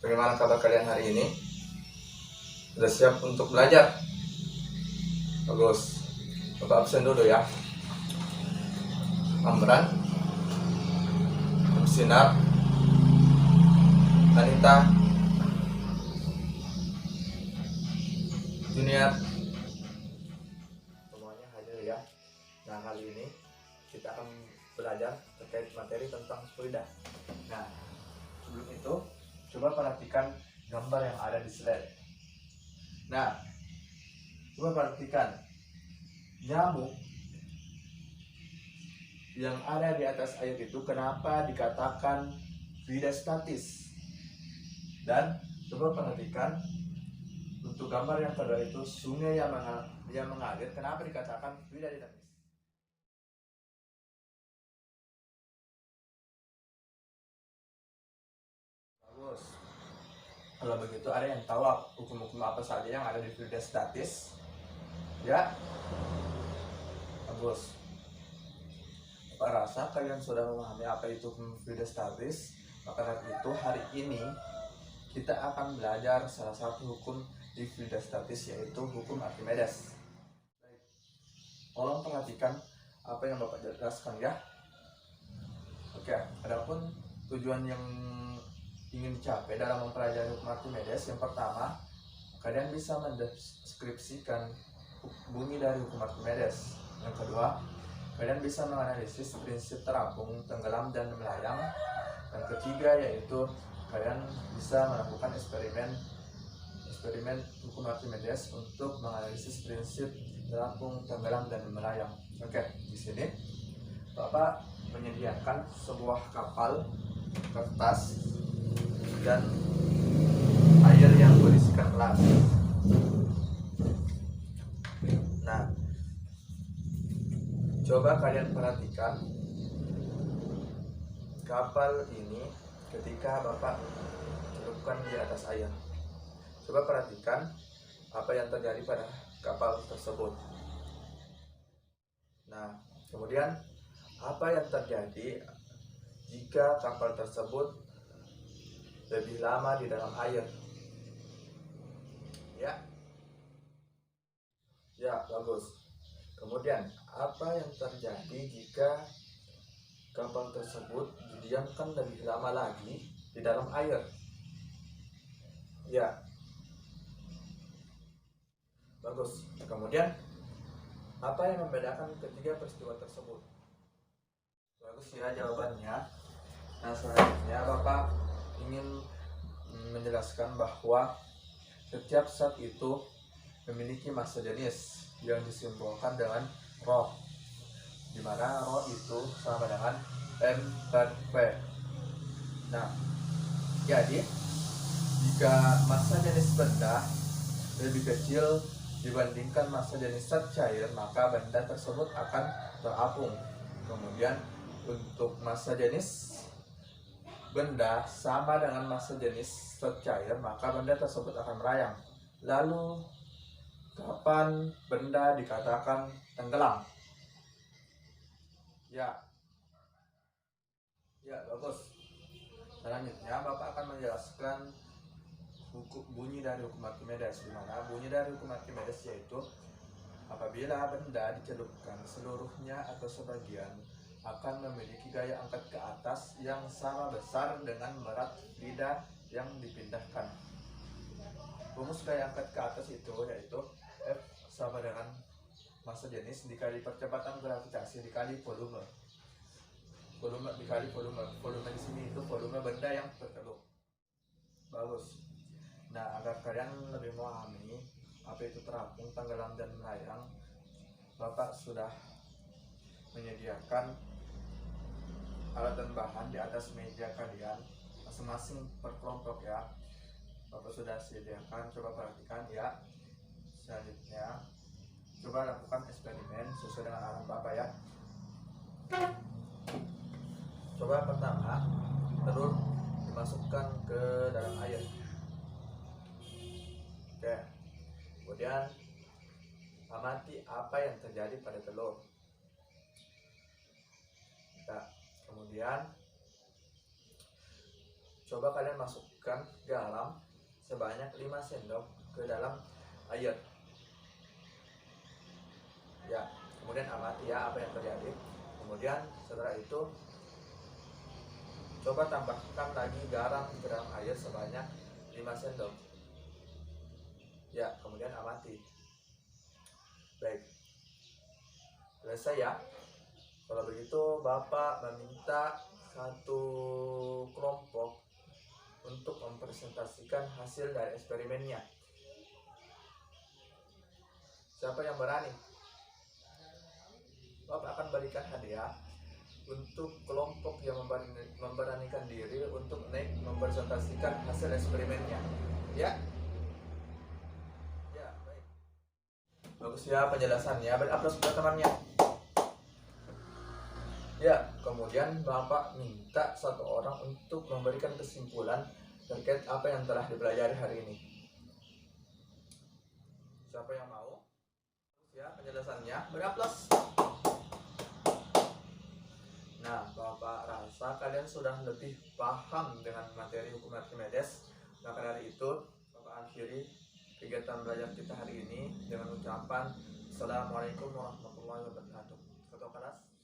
Bagaimana kabar kalian hari ini? Sudah siap untuk belajar? Bagus. Bapak absen dulu ya. Amran, Sinar, Anita, Junior, semuanya hadir ya. Nah, kali ini kita akan belajar terkait materi tentang fluida. Nah, sebelum itu coba perhatikan gambar yang ada di slide. Nah, coba perhatikan nyamuk yang ada di atas air itu kenapa dikatakan fluida statis. Dan coba perhatikan untuk gambar yang kedua itu sungai yang mengalir kenapa dikatakan fluida dinamis. Bagus. Kalau begitu ada yang tahu hukum-hukum apa saja yang ada di fluida statis? Ya. Bagus. Bapak rasa kalian sudah memahami apa itu hukum fluida statis. Maka dari itu hari ini kita akan belajar salah satu hukum di fluida statis, yaitu hukum Archimedes. Baik. Tolong perhatikan apa yang Bapak jelaskan ya. Oke, adapun tujuan yang ingin dicapai dalam mempelajari hukum Archimedes, yang pertama, kalian bisa mendeskripsikan bunyi dari hukum Archimedes. Yang kedua, kalian bisa menganalisis prinsip terapung, tenggelam, dan melayang. Dan ketiga, yaitu kalian bisa melakukan eksperimen hukum Archimedes untuk menganalisis prinsip terapung, tenggelam, dan melayang. Oke, di sini Bapak menyediakan sebuah kapal, kertas, dan air yang berisikan gelas. Nah, coba kalian perhatikan kapal ini ketika Bapak celupkan di atas air. Coba perhatikan apa yang terjadi pada kapal tersebut. Nah, kemudian apa yang terjadi jika kapal tersebut lebih lama di dalam air? Ya, bagus. Kemudian, apa yang terjadi jika kapal tersebut didiamkan lebih lama lagi di dalam air? Ya, bagus. Kemudian, apa yang membedakan ketiga peristiwa tersebut? Bagus ya jawabannya. Nah, selanjutnya Bapak ingin menjelaskan bahwa setiap zat itu memiliki massa jenis yang disimbolkan dengan rho, di mana rho itu sama dengan M per V. Nah, jadi jika massa jenis benda lebih kecil dibandingkan massa jenis zat cair, maka benda tersebut akan terapung. Kemudian untuk massa jenis benda sama dengan massa jenis zat cair, maka benda tersebut akan melayang. Lalu kapan benda dikatakan tenggelam? Ya, bagus. Selanjutnya Bapak akan menjelaskan bunyi dari hukum Archimedes, di mana bunyi dari hukum Archimedes yaitu apabila benda dicelupkan seluruhnya atau sebagian akan memiliki gaya angkat ke atas yang sama besar dengan berat fluida yang dipindahkan. Rumus gaya angkat ke atas itu yaitu F sama dengan massa jenis dikali percepatan gravitasi dikali volume. Volume dikali volume. Volume di sini itu volume benda yang tercelup. Bagus. Nah, agar kalian lebih memahami apa itu terapung, tenggelam, dan melayang, Bapak sudah menyediakan alat dan bahan di atas meja kalian masing-masing per kelompok ya. Bapak sudah sediakan, coba perhatikan ya. Selanjutnya coba lakukan eksperimen sesuai dengan arahan Bapak ya. Coba pertama telur dimasukkan ke dalam air. Oke. Kemudian amati apa yang terjadi pada telur. Nah, kemudian coba kalian masukkan garam sebanyak 5 sendok ke dalam air. Ya, kemudian amati ya apa yang terjadi. Kemudian setelah itu coba tambahkan lagi garam ke dalam air sebanyak 5 sendok. Ya, kemudian amati. Baik, selesai ya. Kalau begitu Bapak meminta satu kelompok untuk mempresentasikan hasil dari eksperimennya. Siapa yang berani? Bapak akan berikan hadiah untuk kelompok yang memberanikan diri untuk naik mempresentasikan hasil eksperimennya. Ya, ya baik. Bagus ya penjelasannya. Beri aplaus buat temannya. Ya, kemudian Bapak minta satu orang untuk memberikan kesimpulan terkait apa yang telah dipelajari hari ini. Siapa yang mau? Ya, penjelasannya. Beri aplaus. Nah, Bapak rasa kalian sudah lebih paham dengan materi hukum Archimedes. Maka dari itu, Bapak akhiri kegiatan belajar kita hari ini dengan ucapan Assalamualaikum warahmatullahi wabarakatuh. Ketua kelas.